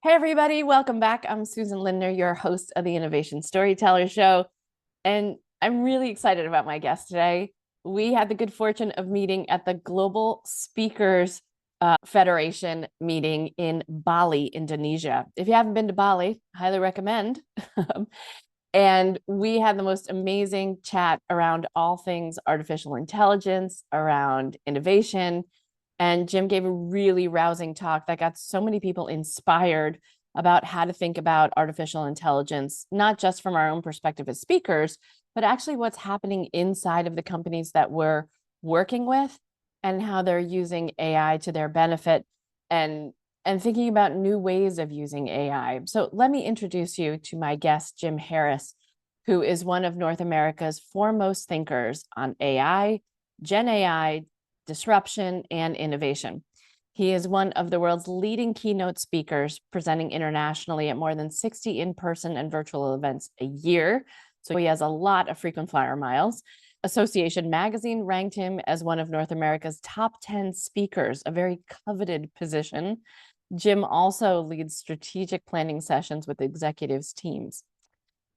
Hey, everybody, welcome back. I'm Susan Lindner, your host of the Innovation Storytellers Show. And I'm really excited about my guest today. We had the good fortune of meeting at the Global Speakers Federation meeting in Bali, Indonesia. If you haven't been to Bali, highly recommend. And we had the most amazing chat around all things artificial intelligence, around innovation. And Jim gave a really rousing talk that got so many people inspired about how to think about artificial intelligence, not just from our own perspective as speakers, but actually what's happening inside of the companies that we're working with and how they're using AI to their benefit and thinking about new ways of using AI. So let me introduce you to my guest, Jim Harris, who is one of North America's foremost thinkers on AI, Gen AI, disruption, and innovation. He is one of the world's leading keynote speakers, presenting internationally at more than 60 in-person and virtual events a year. So he has a lot of frequent flyer miles. Association Magazine ranked him as one of North America's top 10 speakers, a very coveted position. Jim also leads strategic planning sessions with executives' teams.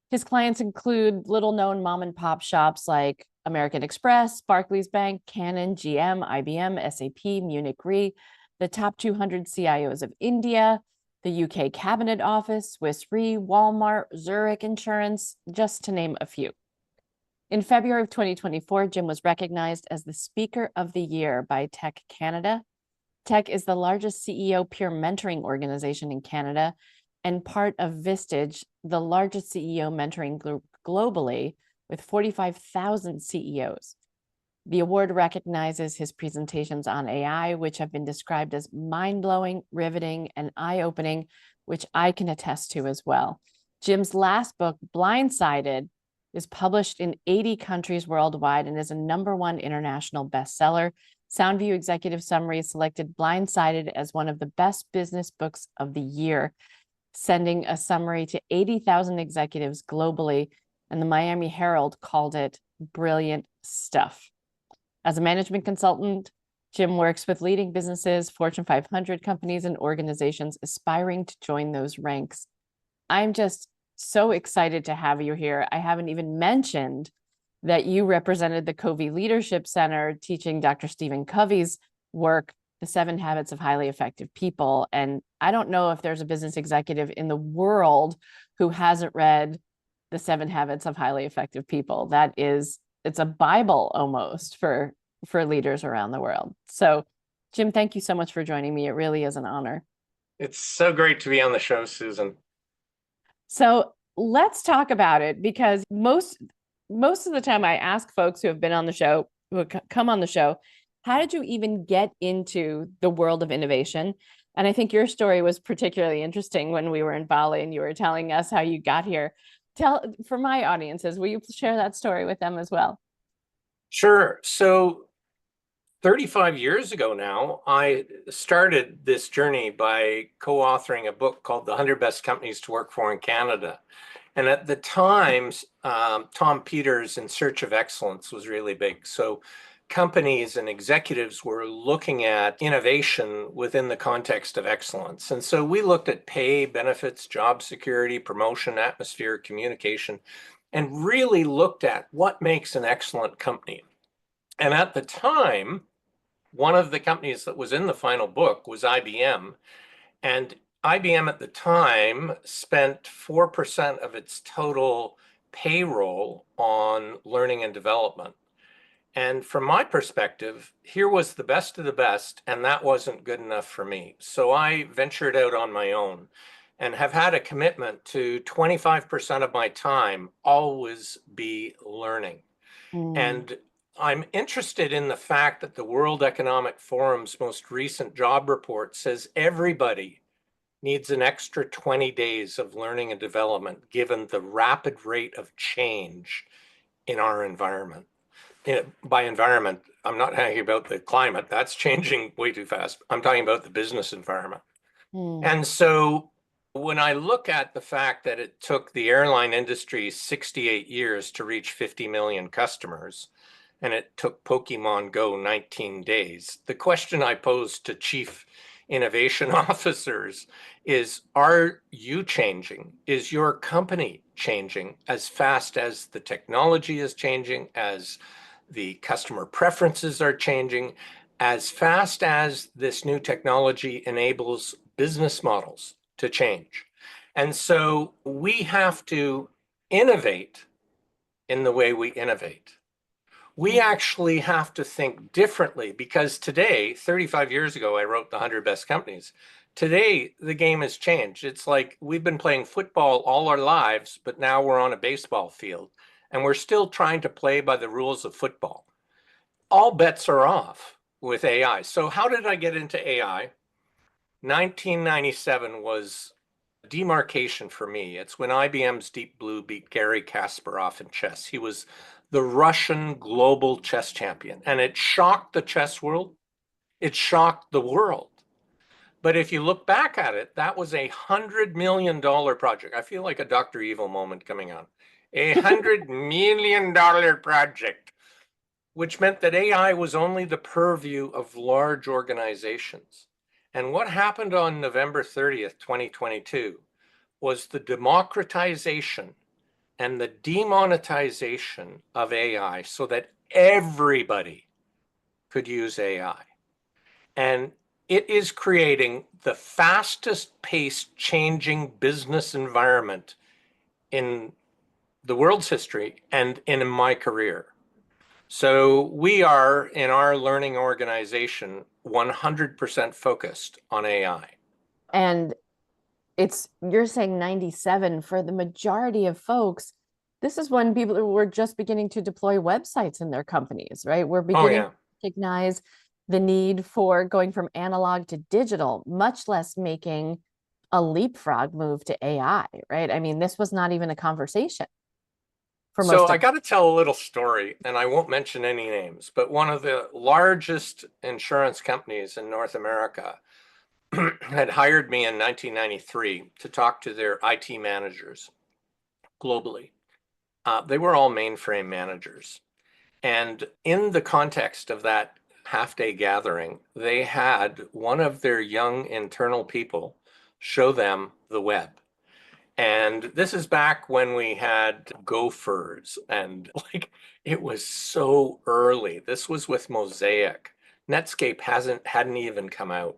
His clients include little-known mom and pop shops like American Express, Barclays Bank, Canon, GM, IBM, SAP, Munich Re, the top 200 CIOs of India, the UK Cabinet Office, Swiss Re, Walmart, Zurich Insurance, just to name a few. In February of 2024, Jim was recognized as the Speaker of the Year by Tech Canada. Tech is the largest CEO peer mentoring organization in Canada and part of Vistage, the largest CEO mentoring group globally with 45,000 CEOs. The award recognizes his presentations on AI, which have been described as mind-blowing, riveting, and eye-opening, which I can attest to as well. Jim's last book, Blindsided, is published in 80 countries worldwide and is a #1 international bestseller. Soundview Executive Summary selected Blindsided as one of the best business books of the year, sending a summary to 80,000 executives globally, and the Miami Herald called it brilliant stuff. As a management consultant, Jim works with leading businesses, Fortune 500 companies, and organizations aspiring to join those ranks. I'm just so excited to have you here. I haven't even mentioned that you represented the Covey Leadership Center teaching Dr. Stephen Covey's work, The 7 Habits of Highly Effective People. And I don't know if there's a business executive in the world who hasn't read The 7 Habits of Highly Effective People. It's a Bible almost for leaders around the world. So, Jim, thank you so much for joining me. It really is an honor. It's so great to be on the show, Susan. So let's talk about it, because most of the time I ask folks who have been on the show, who have come on the show, how did you even get into the world of innovation? And I think your story was particularly interesting when we were in Bali and you were telling us how you got here. For my audiences, will you share that story with them as well? Sure. So 35 years ago now, I started this journey by co-authoring a book called The 100 Best Companies to Work For in Canada. And at the time, Tom Peters' In Search of Excellence was really big. So companies and executives were looking at innovation within the context of excellence. And so we looked at pay, benefits, job security, promotion, atmosphere, communication, and really looked at what makes an excellent company. And at the time, one of the companies that was in the final book was IBM. And IBM at the time spent 4% of its total payroll on learning and development. And from my perspective, here was the best of the best, and that wasn't good enough for me. So I ventured out on my own and have had a commitment to 25% of my time always be learning. And I'm interested in the fact that the World Economic Forum's most recent job report says everybody needs an extra 20 days of learning and development given the rapid rate of change in our environment. By environment, I'm not talking about the climate. That's changing way too fast. I'm talking about the business environment. And so when I look at the fact that it took the airline industry 68 years to reach 50 million customers, and it took Pokemon Go 19 days, the question I posed to chief innovation officers is, are you changing? Is your company changing as fast as the technology is changing, as the customer preferences are changing, as fast as this new technology enables business models to change? And so we have to innovate in the way we innovate. We actually have to think differently, because today, 35 years ago, I wrote the 100 Best Companies. Today, the game has changed. It's like we've been playing football all our lives, but now we're on a baseball field and we're still trying to play by the rules of football. All bets are off with AI. So how did I get into AI? 1997 was demarcation for me. It's when IBM's Deep Blue beat Garry Kasparov in chess. He was the Russian global chess champion, and it shocked the chess world. It shocked the world. But if you look back at it, that was $100 million project. I feel like a Dr. Evil moment coming on. $100 million project, which meant that AI was only the purview of large organizations. And what happened on November 30th, 2022, was the democratization and the demonetization of AI so that everybody could use AI. And it is creating the fastest paced changing business environment in the world's history and in my career. So we are, in our learning organization, 100% focused on AI. And you're saying 97 for the majority of folks. This is when people were just beginning to deploy websites in their companies, right? We're beginning to recognize the need for going from analog to digital, much less making a leapfrog move to AI, right? I mean, this was not even a conversation for most of. So I got to tell a little story, and I won't mention any names, but one of the largest insurance companies in North America had hired me in 1993 to talk to their IT managers globally. They were all mainframe managers. And in the context of that half-day gathering, they had one of their young internal people show them the web. And this is back when we had Gophers, and like it was so early. This was with Mosaic. Netscape hadn't even come out.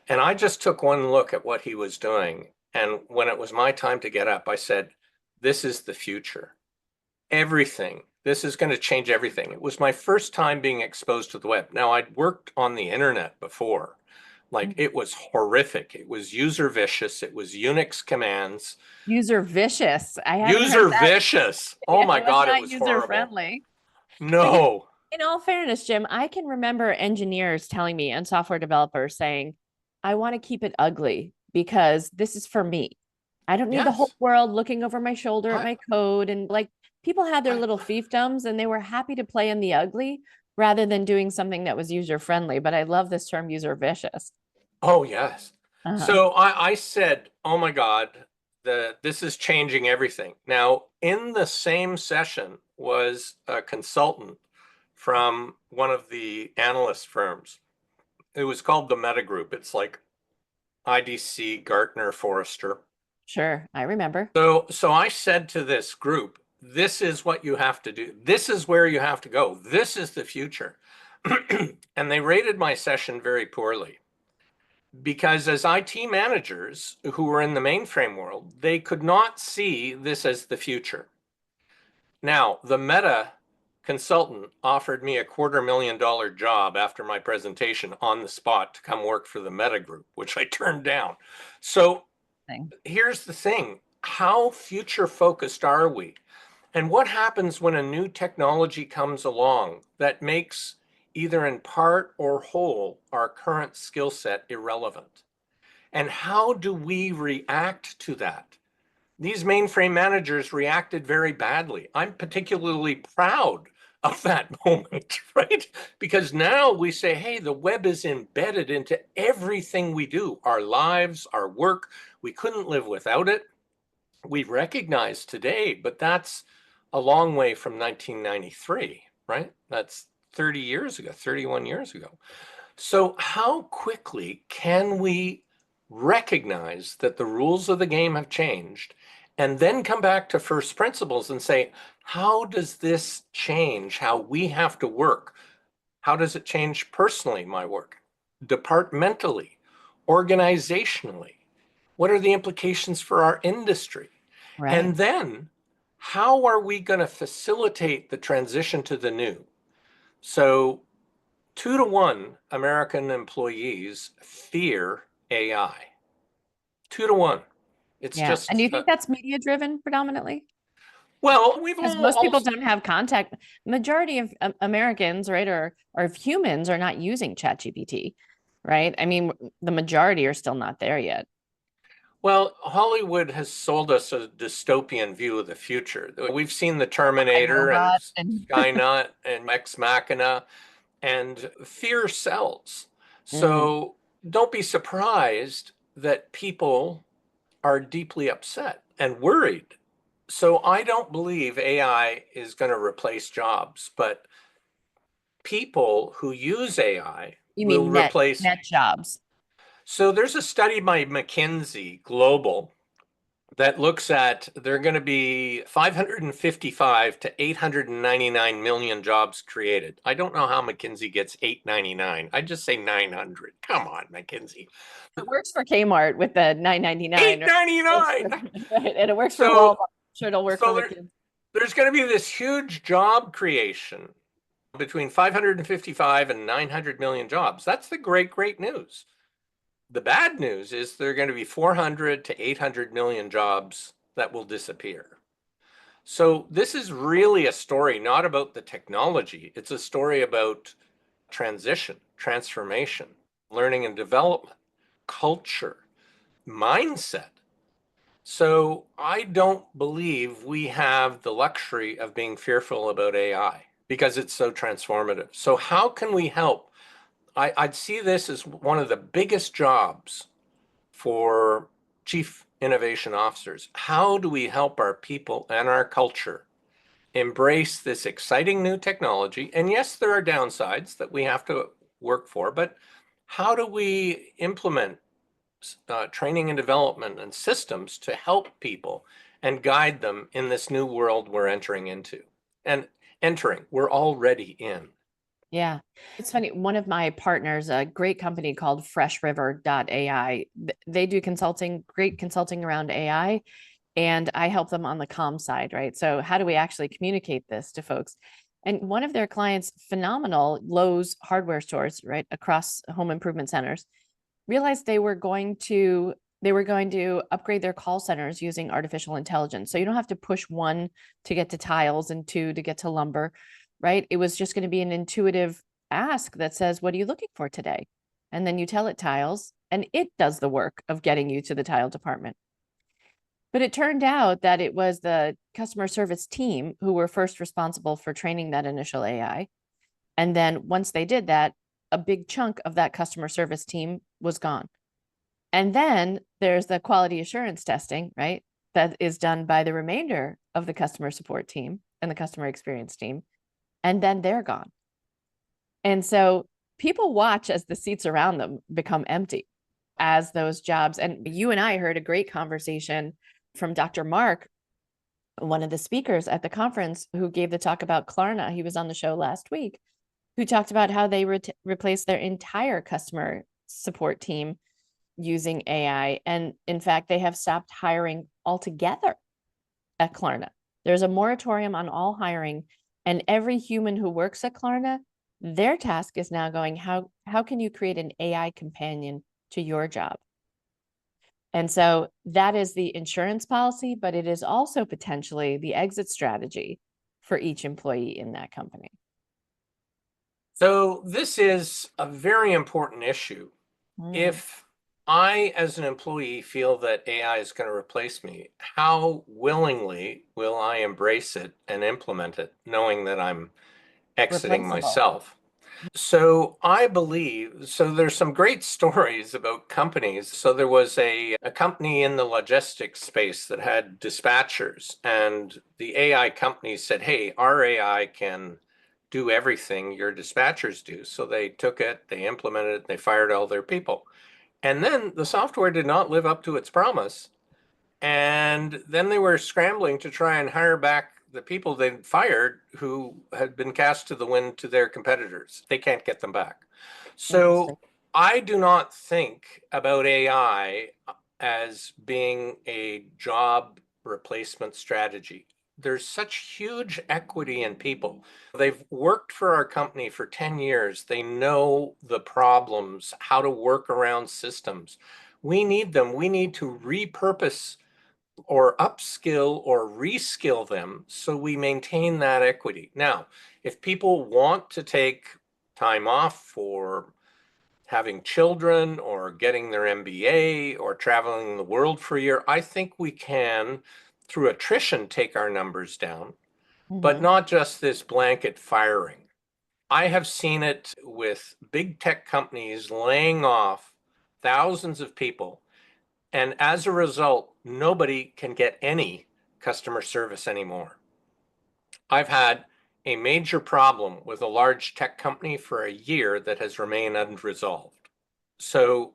And I just took one look at what he was doing. And when it was my time to get up, I said, this is the future. Everything. This is going to change everything. It was my first time being exposed to the web. Now, I'd worked on the internet before. Like, it was horrific. It was user vicious. It was Unix commands. User vicious. I haven't User heard that. vicious. Oh my God, it was user horrible. friendly. No. In all fairness, Jim, I can remember engineers telling me and software developers saying, I want to keep it ugly because this is for me. I don't need the whole world looking over my shoulder at my code. And like, people had their little fiefdoms and they were happy to play in the ugly rather than doing something that was user friendly. But I love this term, user vicious. Oh, yes. So I said, oh my God, this is changing everything. Now, in the same session was a consultant from one of the analyst firms. It was called the Meta Group. It's like IDC, Gartner, Forrester. Sure, I remember. So I said to this group, this is what you have to do. This is where you have to go. This is the future. And they rated my session very poorly because as IT managers who were in the mainframe world, they could not see this as the future. Now, the Meta consultant offered me a $250,000 job after my presentation on the spot to come work for the Meta Group, which I turned down. So here's the thing. How future focused are we? And what happens when a new technology comes along that makes either in part or whole our current skill set irrelevant? And how do we react to that? These mainframe managers reacted very badly. I'm particularly proud of that moment, right? Because now we say, hey, the web is embedded into everything we do, our lives, our work. We couldn't live without it. We recognize today, but that's a long way from 1993, right? That's 30 years ago, 31 years ago. So how quickly can we recognize that the rules of the game have changed and then come back to first principles and say, how does this change how we have to work? How does it change personally, my work, departmentally, organizationally? What are the implications for our industry? Right. And then how are we going to facilitate the transition to the new? So 2 to 1 American employees fear AI. 2 to 1. It's Yeah. And do just, you think that's media driven predominantly? well, we've Because all most people also, don't have contact. Majority of Americans, right, or of humans are not using ChatGPT, right? I mean, the majority are still not there yet. well, Hollywood has sold us a dystopian view of the future. We've seen the I Terminator and robot and Skynet and Ex Machina, and fear sells. Mm, So don't be surprised that people are deeply upset and worried. So I don't believe AI is going to replace jobs, but people who use AI you will mean replace. net jobs? So there's a study by McKinsey Global that looks at there are going to be 555 to 899 million jobs created. I don't know how McKinsey gets 899. I just say 900. Come on, McKinsey. It works for Kmart with the 9.99, right? Works for, 899. right? And it works for Walmart. So I'm sure it'll work for so McKinsey. there's going to be this huge job creation between 555 and 900 million jobs. That's the great news. The bad news is there are going to be 400 to 800 million jobs that will disappear. So this is really a story not about the technology. It's a story about transition, transformation, learning and development, culture, mindset. So I don't believe we have the luxury of being fearful about AI because it's so transformative. So how can we help? I'd see this as one of the biggest jobs for chief innovation officers. How do we help our people and our culture embrace this exciting new technology? And yes, there are downsides that we have to work for, but how do we implement training and development and systems to help people and guide them in this new world we're entering into? And we're already in. Yeah. It's funny. One of my partners, a great company called FreshRiver.ai, they do consulting, great consulting around AI, and I help them on the comm side, right? So how do we actually communicate this to folks? And one of their clients, phenomenal Lowe's hardware stores, right, across home improvement centers, realized they were going to upgrade their call centers using artificial intelligence. So you don't have to push one to get to tiles and two to get to lumber, right? It was just going to be an intuitive ask that says, "What are you looking for today?" And then you tell it tiles, and it does the work of getting you to the tile department. But it turned out that it was the customer service team who were first responsible for training that initial AI. And then once they did that, a big chunk of that customer service team was gone. And then there's the quality assurance testing, right? That is done by the remainder of the customer support team and the customer experience team. And then they're gone. And so people watch as the seats around them become empty as those jobs. And you and I heard a great conversation from Dr. Mark, one of the speakers at the conference, who gave the talk about Klarna. He was on the show last week, who talked about how they replaced their entire customer support team using AI. And in fact, they have stopped hiring altogether at Klarna. There's a moratorium on all hiring, and every human who works at Klarna, their task is now going, how can you create an AI companion to your job? And so that is the insurance policy, but it is also potentially the exit strategy for each employee in that company. So this is a very important issue. If I, as an employee, feel that AI is going to replace me, how willingly will I embrace it and implement it, knowing that I'm exiting Replaceable. myself? So I believe, so there's some great stories about companies. So there was a company in the logistics space that had dispatchers, and the AI company said, hey, our AI can do everything your dispatchers do. So they took it, they implemented it, they fired all their people. And then the software did not live up to its promise. And then they were scrambling to try and hire back the people they'd fired who had been cast to the wind to their competitors. They can't get them back. Interesting. So I do not think about AI as being a job replacement strategy. There's such huge equity in people. They've worked for our company for 10 years. They know the problems, how to work around systems. We need them. We need to repurpose or upskill or reskill them so we maintain that equity. Now, if people want to take time off for having children or getting their MBA or traveling the world for a year, I think we can, through attrition, take our numbers down, but Mhm. not just this blanket firing. I have seen it with big tech companies laying off thousands of people. And as a result, nobody can get any customer service anymore. I've had a major problem with a large tech company for a year that has remained unresolved. So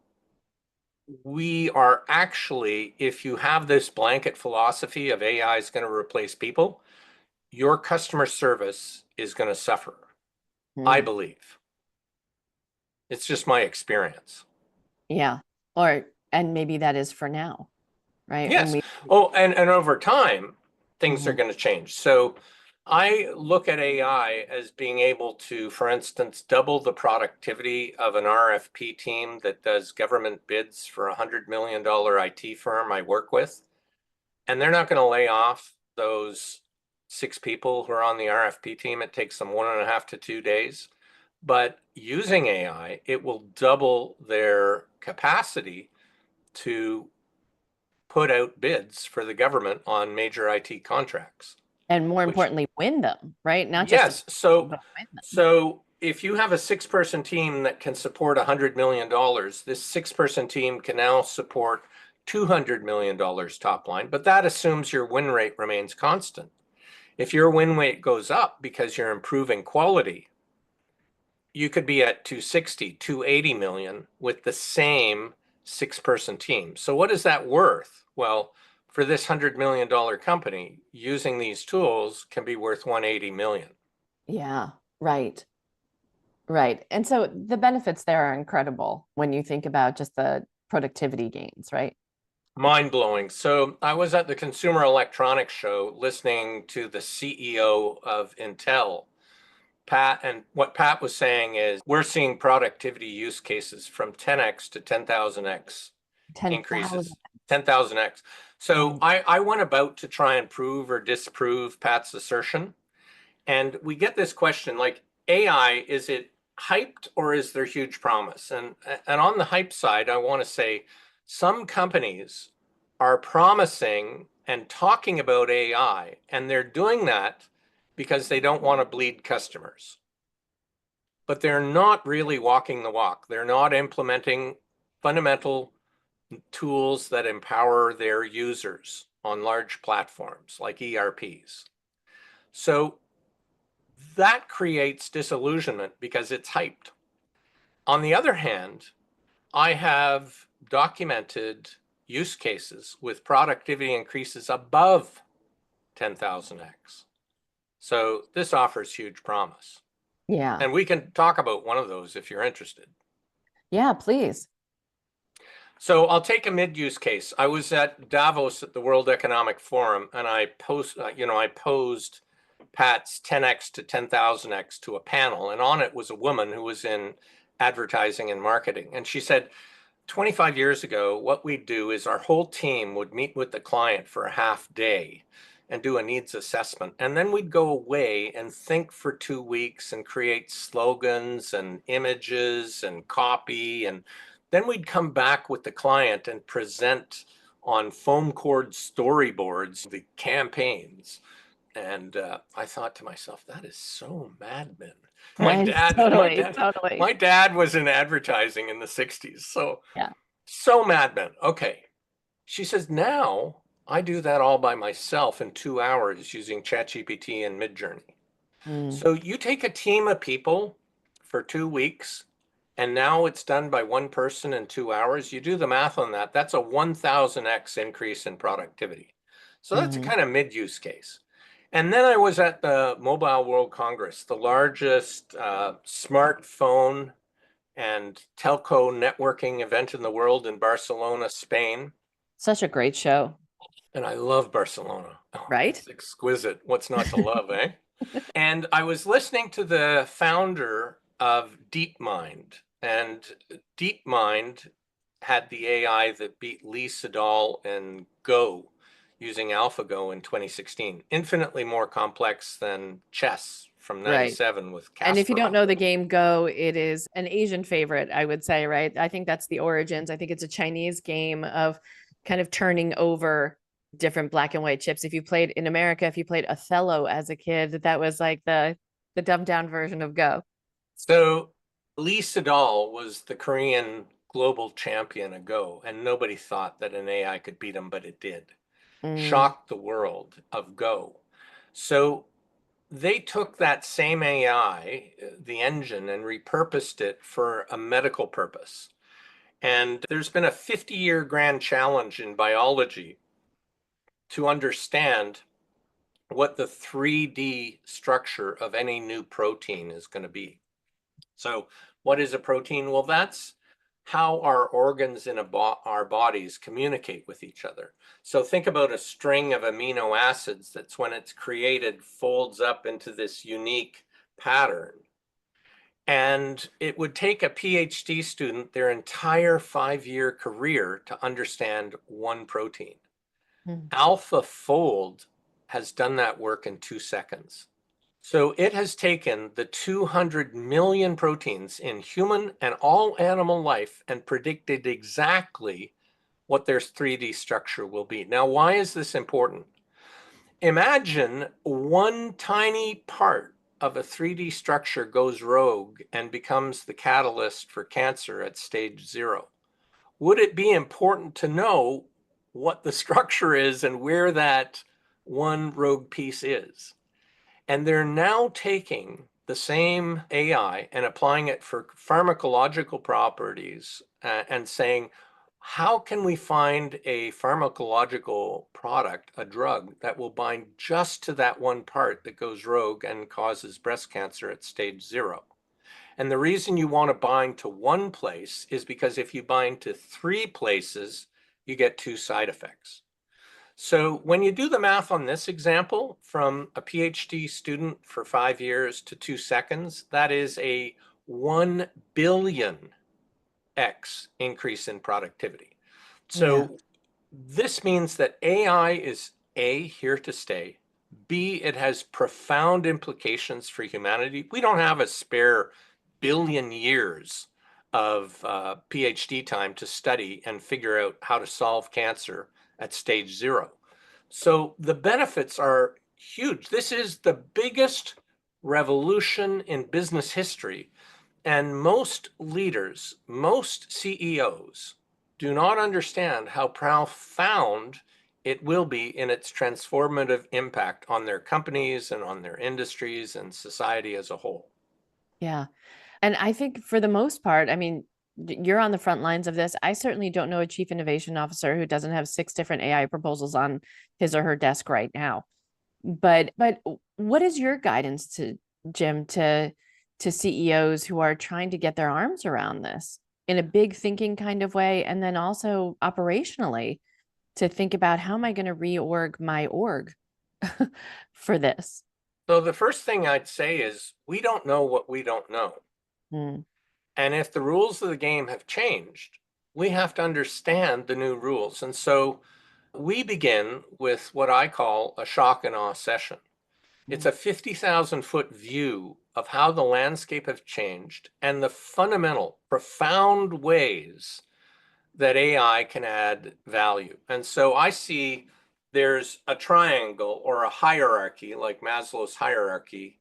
we are actually, if you have this blanket philosophy of AI is going to replace people, your customer service is going to suffer, I Mm. believe. It's just my experience. Yeah. And maybe that is for now, right? And Yes. we, Oh, and over time, things are Mhm. going to change. So I look at AI as being able to, for instance, double the productivity of an RFP team that does government bids for a $100 million IT firm I work with. And they're not going to lay off those 6 people who are on the RFP team. It takes them 1.5 to 2 days. But using AI, it will double their capacity to put out bids for the government on major IT contracts, and more which, importantly, win them, right? Not just yes. So, but win them. so if you have a 6-person team that can support $100 million, this 6-person team can now support $200 million top line, but that assumes your win rate remains constant. If your win rate goes up because you're improving quality, you could be at 260, 280 million with the same 6-person team. So what is that worth? Well, for this $100 million company, using these tools can be worth 180 million. Yeah, right. Right. And so the benefits there are incredible when you think about just the productivity gains, right? Mind blowing. So I was at the Consumer Electronics Show listening to the CEO of Intel, Pat, and what Pat was saying is we're seeing productivity use cases from 10x to 10,000x 10,000. increases, 10,000x. So Right. I went about to try and prove or disprove Pat's assertion. And we get this question like, AI, is it hyped or is there huge promise? And on the hype side, I want to say some companies are promising and talking about AI, and they're doing that because they don't want to bleed customers. But they're not really walking the walk. They're not implementing fundamental tools that empower their users on large platforms like ERPs. So that creates disillusionment because it's hyped. On the other hand, I have documented use cases with productivity increases above 10,000x. So this offers huge promise. Yeah. And we can talk about one of those if you're interested. Yeah, please. So I'll take a mid-use case. I was at Davos at the World Economic Forum, and I posed Pat's 10x to 10,000x to a panel, and on it was a woman who was in advertising and marketing, and she said, 25 years ago, what we'd do is our whole team would meet with the client for a half day and do a needs assessment. And then we'd go away and think for 2 weeks and create slogans and images and copy. And then we'd come back with the client and present on foam cord storyboards the campaigns. And I thought to myself, that is so Mad Men. My Right. dad, my Totally. dad, Totally. my dad was in advertising in the 60s. Yeah. So Mad Men. Okay. She says, now I do that all by myself in 2 hours using ChatGPT and Midjourney. Mm, So you take a team of people for 2 weeks, and now it's done by one person in 2 hours. You do the math on that, that's a 1000x increase in productivity. So that's a mhm. kind of mid-use case. And then I was at the Mobile World Congress, the largest smartphone and telco networking event in the world in Barcelona, Spain. Such a great show, And I love Barcelona. Oh, right? it's exquisite. What's not to love, eh? And I was listening to the founder of DeepMind, and DeepMind had the AI that beat Lee Sedol in Go using AlphaGo in 2016. Infinitely more complex than chess from Right. 97 with And if you don't Kasparov. know the game Go, it is an Asian favorite, I would say, right? I think that's the origins. I think it's a Chinese game of kind of turning over different black and white chips. If you played in America, if you played Othello as a kid, that was like the dumbed down version of Go. So Lee Sedol was the Korean global champion of Go, and nobody thought that an AI could beat him, but it did. Mm, Shocked the world of Go. So they took that same AI, the engine, and repurposed it for a medical purpose. And there's been a 50-year grand challenge in biology to understand what the 3D structure of any new protein is going to be. So what is a protein? Well, that's how our organs in our bodies communicate with each other. So think about a string of amino acids that's, when it's created, folds up into this unique pattern. And it would take a PhD student their entire 5-year career to understand one protein. mm, AlphaFold has done that work in 2 seconds. So it has taken the 200 million proteins in human and all animal life and predicted exactly what their 3D structure will be. Now, why is this important? Imagine one tiny part of a 3D structure goes rogue and becomes the catalyst for cancer at stage 0. Would it be important to know what the structure is and where that one rogue piece is? And they're now taking the same AI and applying it for pharmacological properties and saying, how can we find a pharmacological product, a drug that will bind just to that one part that goes rogue and causes breast cancer at stage 0? And the reason you want to bind to one place is because if you bind to 3 places, you get 2 side effects. So when you do the math on this example, from a PhD student for 5 years to 2 seconds, that is a 1 billion X increase in productivity. yeah. So this means that AI is A, here to stay. B, it has profound implications for humanity. We don't have a spare billion years of PhD time to study and figure out how to solve cancer at stage 0. So the benefits are huge. This is the biggest revolution in business history. And most leaders, most CEOs do not understand how profound it will be in its transformative impact on their companies and on their industries and society as a whole. Yeah. And I think for the most part, I mean, you're on the front lines of this. I certainly don't know a chief innovation officer who doesn't have 6 different AI proposals on his or her desk right now. But what is your guidance to Jim to CEOs who are trying to get their arms around this in a big thinking kind of way, and then also operationally to think about how am I going to reorg my org for this? So the first thing I'd say is we don't know what we don't know. Mm, And if the rules of the game have changed, we have to understand the new rules. And so we begin with what I call a shock and awe session. It's mm, a 50,000-foot view of how the landscape has changed and the fundamental, profound ways that AI can add value. And so I see there's a triangle or a hierarchy, like Maslow's hierarchy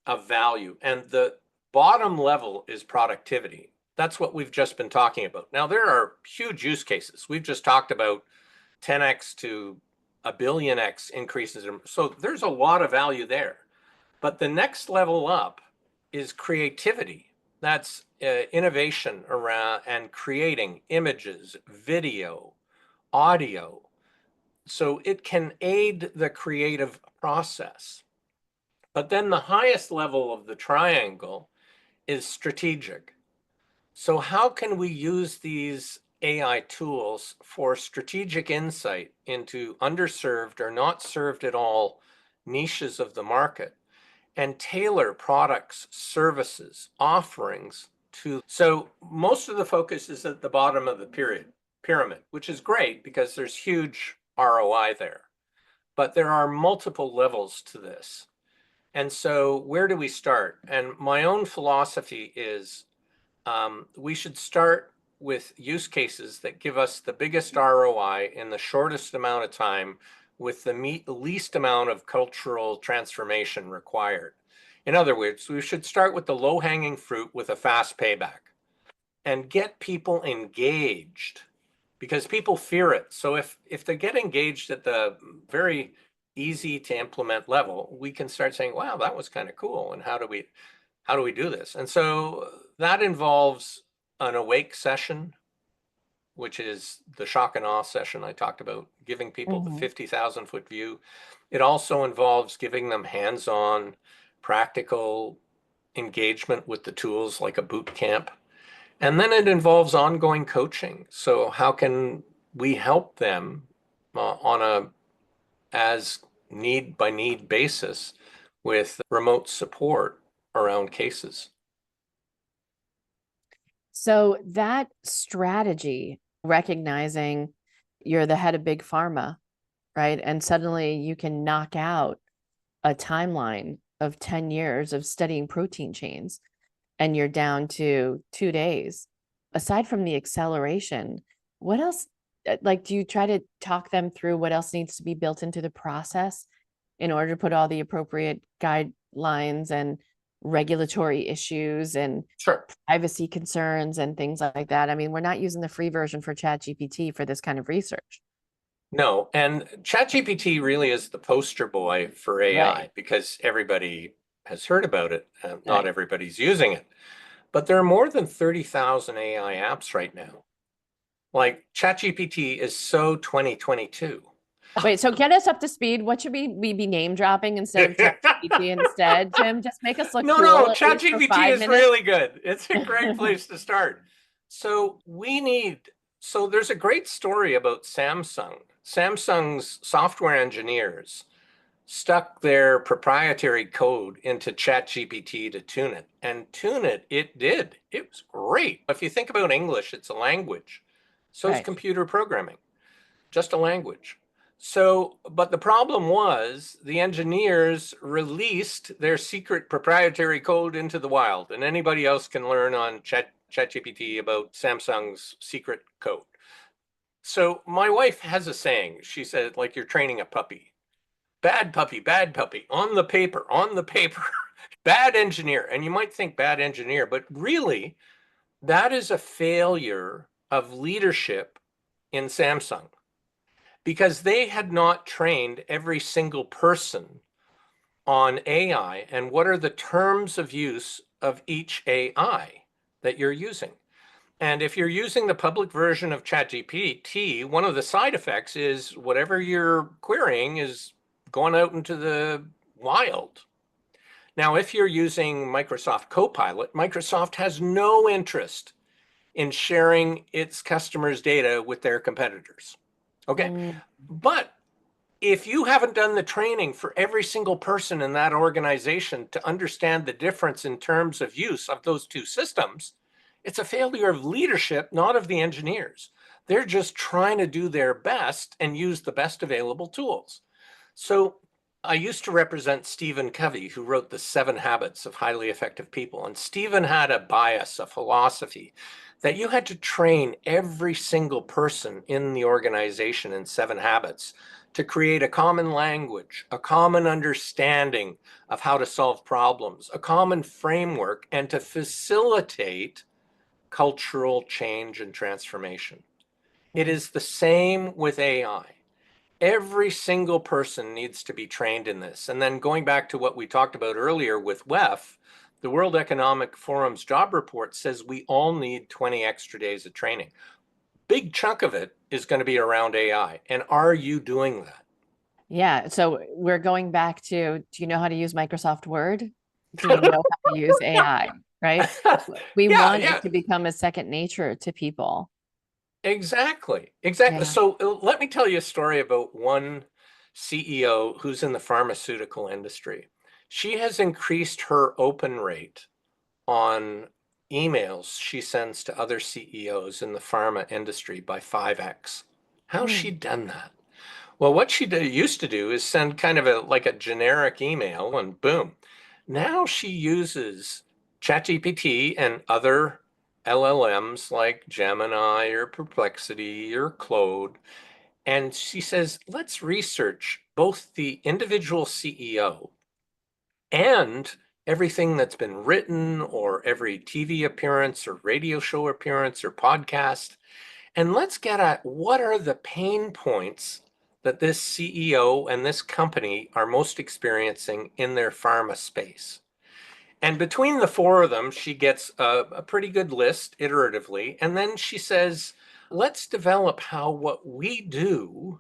of value. And the bottom level is productivity. That's what we've just been talking about. Now, there are huge use cases. We've just talked about 10x to a billion X increases. So there's a lot of value there. But the next level up is creativity. That's innovation around and creating images, video, audio. So it can aid the creative process. But then the highest level of the triangle is strategic. So how can we use these AI tools for strategic insight into underserved or not served at all niches of the market and tailor products, services, offerings to. So most of the focus is at the bottom of the pyramid, which is great because there's huge ROI there. But there are multiple levels to this. And so where do we start? And my own philosophy is we should start with use cases that give us the biggest ROI in the shortest amount of time with the least amount of cultural transformation required. In other words, we should start with the low-hanging fruit with a fast payback and get people engaged because people fear it. So if they get engaged at the very easy to implement level, we can start saying, wow, that was kind of cool. And how do we do this? And so that involves an awake session, which is the shock and awe session I talked about, giving people the 50,000 foot view. It also involves giving them hands-on practical engagement with the tools like a boot camp. And then it involves ongoing coaching. So how can we help them on a as need by need basis with remote support around cases? So that strategy, recognizing you're the head of big pharma, right? And suddenly you can knock out a timeline of 10 years of studying protein chains and you're down to 2 days. Aside from the acceleration, what else, like, do you try to talk them through what else needs to be built into the process in order to put all the appropriate guidelines and regulatory issues and Sure. privacy concerns and things like that? I mean, we're not using the free version for ChatGPT for this kind of research. No, and ChatGPT really is the poster boy for AI Right. because everybody has heard about it. Not Right. everybody's using it, but there are more than 30,000 AI apps right now. Like ChatGPT is so 2022. Wait, so get us up to speed. What should we be name dropping instead of ChatGPT instead, Tim? Just make us look No, cool at least for ChatGPT is 5 minutes. really good. It's a great place to start. So there's a great story about Samsung. Samsung's software engineers stuck their proprietary code into ChatGPT to tune it. And tune it, it did. It was great. If you think about English, it's a language. So is Right. computer programming, just a language. So, but the problem was the engineers released their secret proprietary code into the wild, and anybody else can learn on ChatGPT about Samsung's secret code. So my wife has a saying. She said, like you're training a puppy. Bad puppy, on the paper, bad engineer. And you might think bad engineer, but really, that is a failure of leadership in Samsung because they had not trained every single person on AI and what are the terms of use of each AI that you're using. And if you're using the public version of ChatGPT, one of the side effects is whatever you're querying is going out into the wild. Now, if you're using Microsoft Copilot, Microsoft has no interest in sharing its customers' data with their competitors. Okay. Mm. But if you haven't done the training for every single person in that organization to understand the difference in terms of use of those two systems, it's a failure of leadership, not of the engineers. They're just trying to do their best and use the best available tools. So I used to represent Stephen Covey, who wrote The 7 Habits of Highly Effective People. And Stephen had a bias, a philosophy that you had to train every single person in the organization in 7 habits to create a common language, a common understanding of how to solve problems, a common framework, and to facilitate cultural change and transformation. It is the same with AI. Every single person needs to be trained in this. And then going back to what we talked about earlier with WEF, the World Economic Forum's job report says we all need 20 extra days of training. Big chunk of it is going to be around AI. And are you doing that? Yeah. So we're going back to, do you know how to use Microsoft Word? Do you know how to use AI? Right? We Yeah, want yeah, it to become a second nature to people. exactly. Exactly. Yeah. So let me tell you a story about one CEO who's in the pharmaceutical industry. She has increased her open rate on emails she sends to other CEOs in the pharma industry by 5x. How's she Hmm. done that? Well, what she used to do is send kind of a generic email and boom. Now she uses ChatGPT and other LLMs like Gemini or Perplexity or Claude. And she says, let's research both the individual CEO and everything that's been written or every TV appearance or radio show appearance or podcast. And let's get at what are the pain points that this CEO and this company are most experiencing in their pharma space. And between the four of them, she gets a pretty good list iteratively. And then she says, let's develop how what we do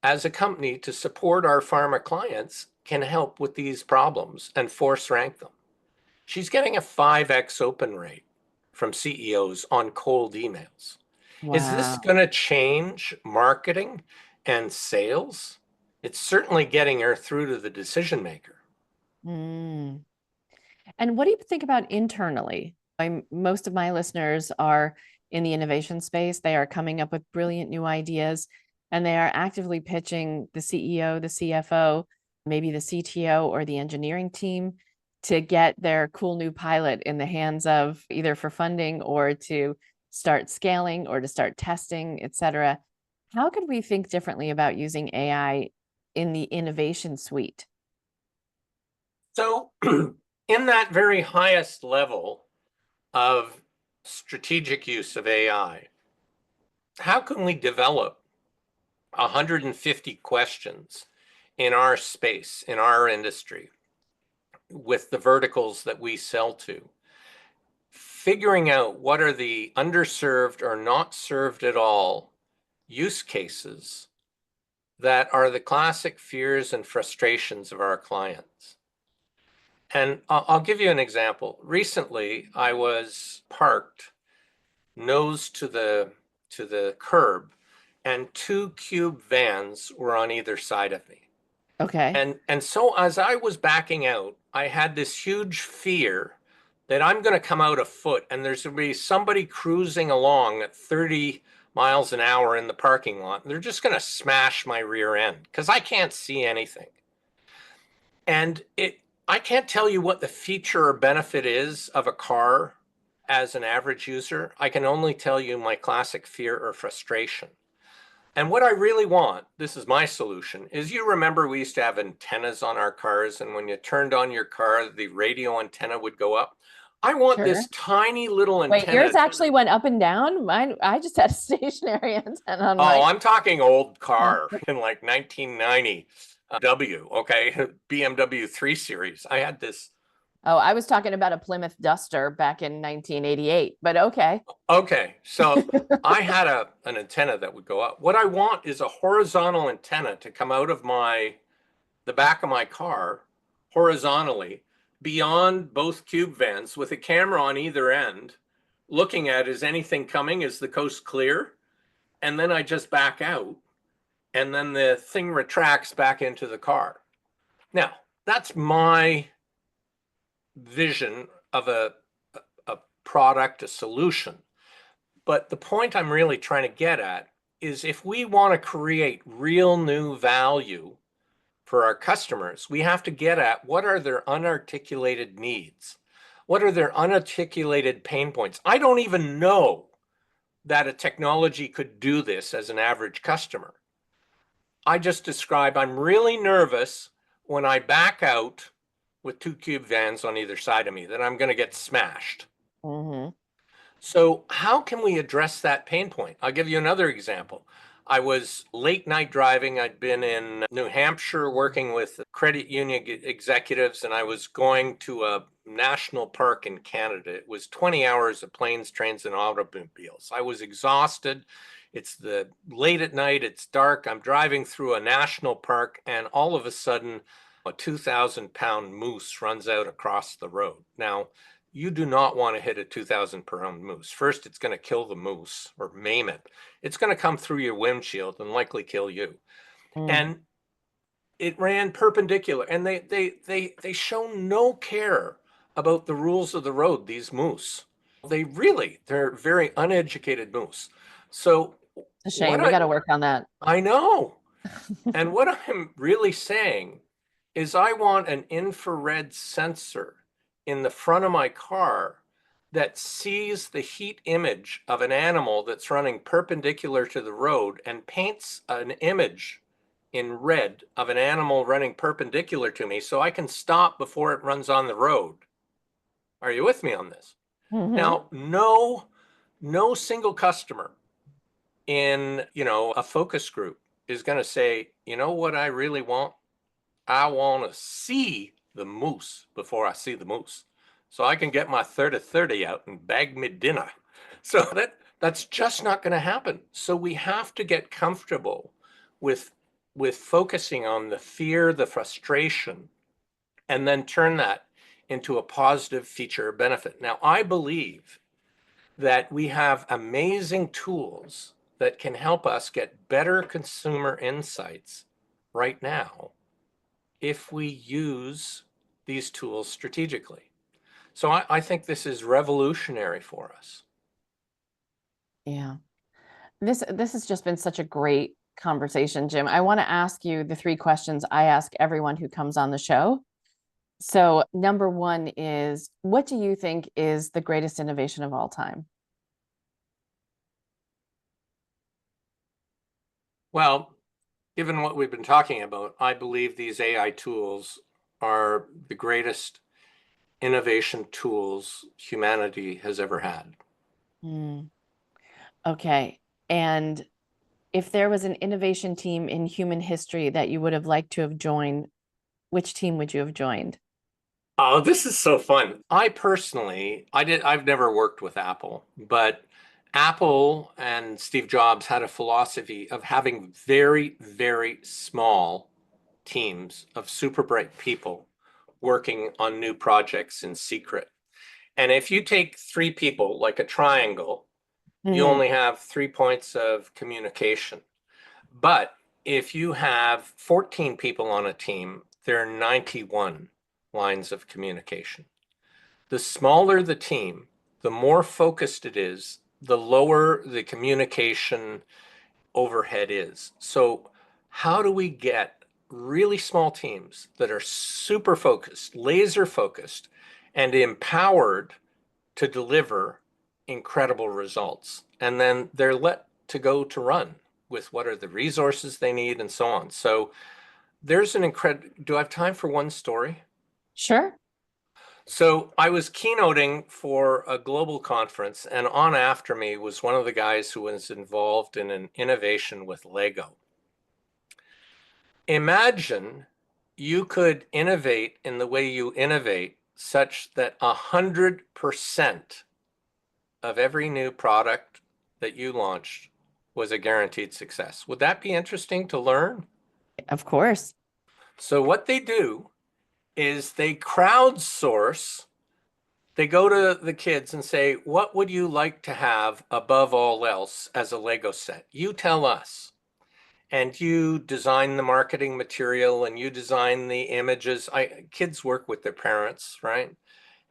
as a company to support our pharma clients can help with these problems and force rank them. She's getting a 5x open rate from CEOs on cold emails. Is this Wow. going to change marketing and sales? It's certainly getting her through to the decision maker. Mm. And what do you think about internally? Most of my listeners are in the innovation space. They are coming up with brilliant new ideas and they are actively pitching the CEO, the CFO, maybe the CTO or the engineering team to get their cool new pilot in the hands of either for funding or to start scaling or to start testing, et cetera. How could we think differently about using AI in the innovation suite? So, in that very highest level of strategic use of AI, how can we develop 150 questions in our space, in our industry, with the verticals that we sell to? Figuring out what are the underserved or not served at all use cases that are the classic fears and frustrations of our clients. And I'll give you an example. Recently, I was parked nose to the curb, and two cube vans were on either side of me. Okay. And so as I was backing out, I had this huge fear that I'm going to come out a foot and there's going to be somebody cruising along at 30 miles an hour in the parking lot. And they're just going to smash my rear end because I can't see anything. And I can't tell you what the feature or benefit is of a car as an average user. I can only tell you my classic fear or frustration. And what I really want, this is my solution, is you remember we used to have antennas on our cars, and when you turned on your car, the radio antenna would go up. I want Sure. this tiny little Wait, antenna. yours actually went up and down? Mine, I just had a stationary antenna on Oh, mine. I'm talking old car in like 1990 W, okay, BMW 3 Series. I had this. Oh, I was talking about a Plymouth Duster back in 1988, but okay. Okay, so I had an antenna that would go up. What I want is a horizontal antenna to come out of the back of my car horizontally beyond both cube vents with a camera on either end looking at is anything coming, is the coast clear, and then I just back out and then the thing retracts back into the car. Now, that's my vision of a product, a solution. But the point I'm really trying to get at is if we want to create real new value for our customers, we have to get at what are their unarticulated needs? What are their unarticulated pain points? I don't even know that a technology could do this as an average customer. I just describe I'm really nervous when I back out with two cube vans on either side of me that I'm going to get smashed. Hmm. So, how can we address that pain point? I'll give you another example. I was late night driving. I'd been in New Hampshire working with credit union executives, and I was going to a national park in Canada. It was 20 hours of planes, trains, and automobiles. I was exhausted. It's the late at night, it's dark. I'm driving through a national park, and all of a sudden, a 2,000-pound moose runs out across the road. Now, you do not want to hit a 2,000-pound moose. First, it's going to kill the moose or maim it. It's going to come through your windshield and likely kill you. And it ran perpendicular, and they show no care about the rules of the road, these moose. They're very uneducated moose. So It's a shame. We got to work on that. I know. And what I'm really saying is I want an infrared sensor in the front of my car that sees the heat image of an animal that's running perpendicular to the road and paints an image in red of an animal running perpendicular to me so I can stop before it runs on the road. Are you with me on this? Now, no single customer in, a focus group is going to say, you know what I really want? I want to see the moose before I see the moose, so I can get my 30-30 out and bag me dinner. So that's just not going to happen. So we have to get comfortable with focusing on the fear, the frustration, and then turn that into a positive feature or benefit. Now, I believe that we have amazing tools that can help us get better consumer insights right now if we use these tools strategically. So I think this is revolutionary for us. Yeah. This has just been such a great conversation, Jim. I want to ask you the 3 questions I ask everyone who comes on the show. So number 1 is, what do you think is the greatest innovation of all time? Well, given what we've been talking about, I believe these AI tools are the greatest innovation tools humanity has ever had. Okay. And if there was an innovation team in human history that you would have liked to have joined, which team would you have joined? Oh, this is so fun. I've never worked with Apple, but Apple and Steve Jobs had a philosophy of having very, very small teams of super bright people working on new projects in secret. And if you take 3 people, like a triangle, you only have 3 points of communication. But if you have 14 people on a team, there are 91 lines of communication. The smaller the team, the more focused it is, the lower the communication overhead is. So how do we get really small teams that are super focused, laser focused, and empowered to deliver incredible results? And then they're let to go to run with what are the resources they need and so on. So there's do I have time for one story? Sure. So I was keynoting for a global conference, and on after me was one of the guys who was involved in an innovation with Lego. Imagine you could innovate in the way you innovate such that 100% of every new product that you launched was a guaranteed success. Would that be interesting to learn? Of course. So what they do is they crowdsource. They go to the kids and say, what would you like to have above all else as a Lego set? You tell us. And you design the marketing material and you design the images. Kids work with their parents, right?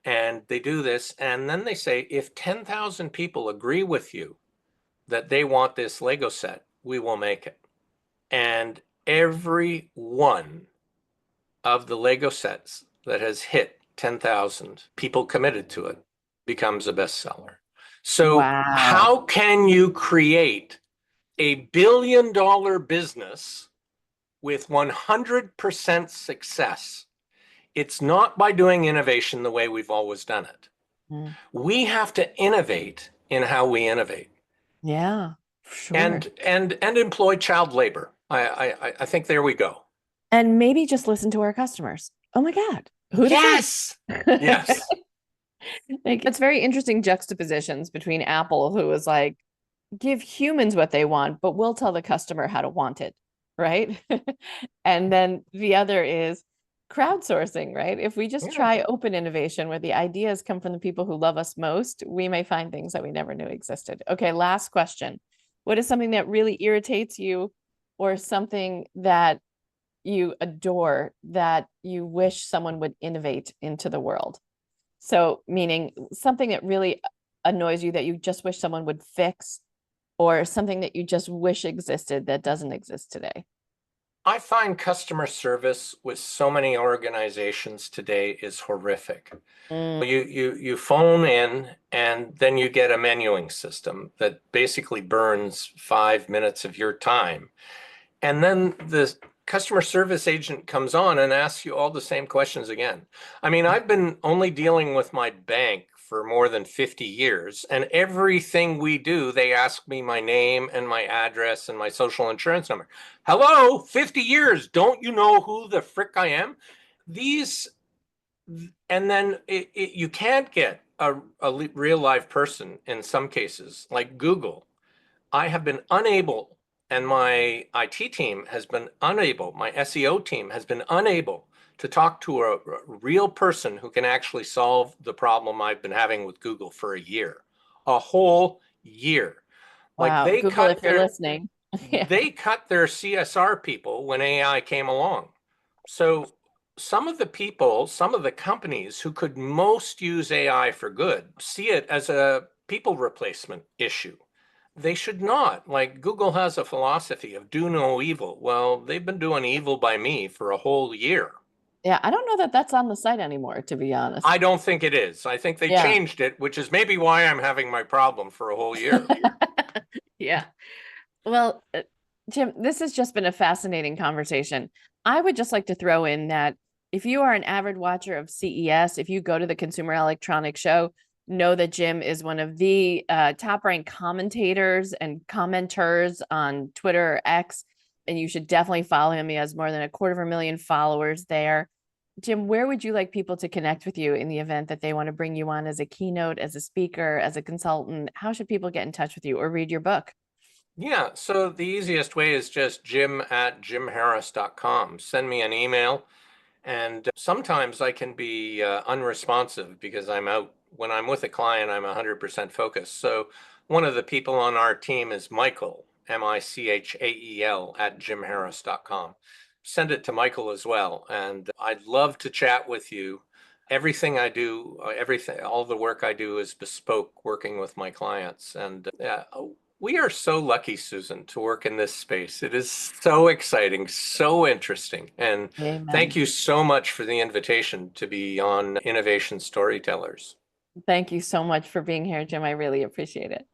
And they do this. And then they say, if 10,000 people agree with you that they want this Lego set, we will make it. And every one of the Lego sets that has hit 10,000 people committed to it becomes a bestseller. So how can you create a $1 billion business with 100% success? It's not by doing innovation the way we've always done it. We have to innovate in how we innovate. Yeah. Sure. and employ child labor. I think there we go. And maybe just listen to our customers. Oh my God, who'd have Yes. thought? Yes. Like, it's very interesting juxtapositions between Apple, who was like, give humans what they want, but we'll tell the customer how to want it, right? And then the other is crowdsourcing, right? If we just Yeah. try open innovation where the ideas come from the people who love us most, we may find things that we never knew existed. Okay, last question. What is something that really irritates you or something that you adore that you wish someone would innovate into the world? So, meaning something that really annoys you that you just wish someone would fix, or something that you just wish existed that doesn't exist today. I find customer service with so many organizations today is horrific. Mm, You phone in and then you get a menuing system that basically burns 5 minutes of your time. And then the customer service agent comes on and asks you all the same questions again. I mean, I've been only dealing with my bank for more than 50 years, and everything we do, they ask me my name and my address and my social insurance number. Hello, 50 years. Don't you know who the frick I am? These, and then you can't get a real live person in some cases, like Google. I have been unable, and my IT team has been unable, my SEO team has been unable to talk to a real person who can actually solve the problem I've been having with Google for a year, a whole year. Like wow, Google, if you're listening. Yeah. they cut their CSR people when AI came along. So some of the people, some of the companies who could most use AI for good see it as a people replacement issue. They should not. Like Google has a philosophy of do no evil. Well, they've been doing evil by me for a whole year. Yeah, I don't know that that's on the site anymore, to be honest. I don't think it is. I think they Yeah. changed it, which is maybe why I'm having my problem for a whole year. Yeah. Well, Jim, this has just been a fascinating conversation. I would just like to throw in that if you are an avid watcher of CES, if you go to the Consumer Electronics Show, know that Jim is one of the top ranked commentators and commenters on Twitter or X, and you should definitely follow him. He has more than 250,000 followers there. Jim, where would you like people to connect with you in the event that they want to bring you on as a keynote, as a speaker, as a consultant? How should people get in touch with you or read your book? Yeah, so the easiest way is just jim@jimharris.com. Send me an email. And sometimes I can be unresponsive because I'm out. When I'm with a client, I'm 100% focused. So one of the people on our team is Michael, Michael @jimharris.com. Send it to Michael as well. And I'd love to chat with you. Everything I do, everything, all the work I do is bespoke working with my clients. And we are so lucky, Susan, to work in this space. It is so exciting, so interesting. And thank Amen. you so much for the invitation to be on Innovation Storytellers. Thank you so much for being here, Jim. I really appreciate it.